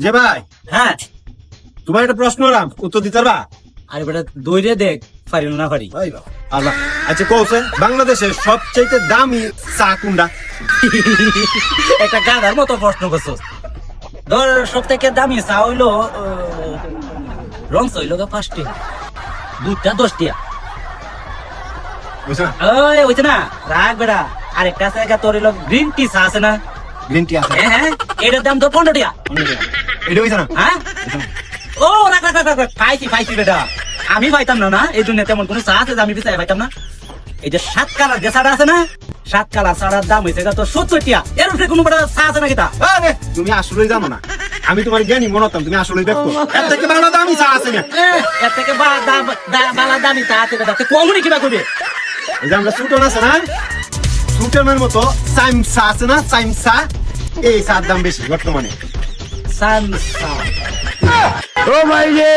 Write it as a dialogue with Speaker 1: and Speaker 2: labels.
Speaker 1: যে ভাই,
Speaker 2: হ্যাঁ
Speaker 1: তোমার একটা প্রশ্ন রাম, উত্তর দিতে পারবা?
Speaker 2: আরে বেটা দৌড়ে দেখ পারিল না পারি
Speaker 1: আল্লাহ। আচ্ছা কৌছে, বাংলাদেশের সবচেয়ে দামি চা কোনটা?
Speaker 2: একটা গাধার মতো প্রশ্ন করছো। ধর সব থেকে দামি চা হইলো রং হইলো 5টি, 2টা 10টিয়া।
Speaker 1: বুঝছো?
Speaker 2: ওই ওইটা না রাখ বেটা। আরেকটা আছে তোর হইলো গ্রিন টি চা আছে না?
Speaker 1: গ্রিন টি আছে।
Speaker 2: হ্যাঁ এটার দাম তো 15টিয়া।
Speaker 1: এটা হইছে না?
Speaker 2: হ্যাঁ ও রাখ রাখ রাখ রাখ, পাইছি বেটা। আমি পাইতাম না এই দুনিয়া তেমন কোনো চা আছে যে আমি বিচাই পাইতাম না। এই যে 7 কালার যে চাটা আছে না, 7 কালার চাটার দাম হয়েছে তো 70টিয়া। এর উপরে কোনো বেটা চা আছে নাকি তা?
Speaker 1: আরে তুমি আসলেই জানো না, আমি তোমার জ্ঞানী মনে হতাম, তুমি আসলেই দেখো এর থেকে বাংলা দামি চা আছে না।
Speaker 2: এর থেকে বালা দামি চা আছে বেটা, কমনি কিবা করবে?
Speaker 1: এই যে আমরা সুটন আছে না, সুটনের মতো চাইমসা আছে না, চাইমসা, এই চার দাম বেশি বর্তমানে।
Speaker 2: সানসা
Speaker 3: ও ভাই রে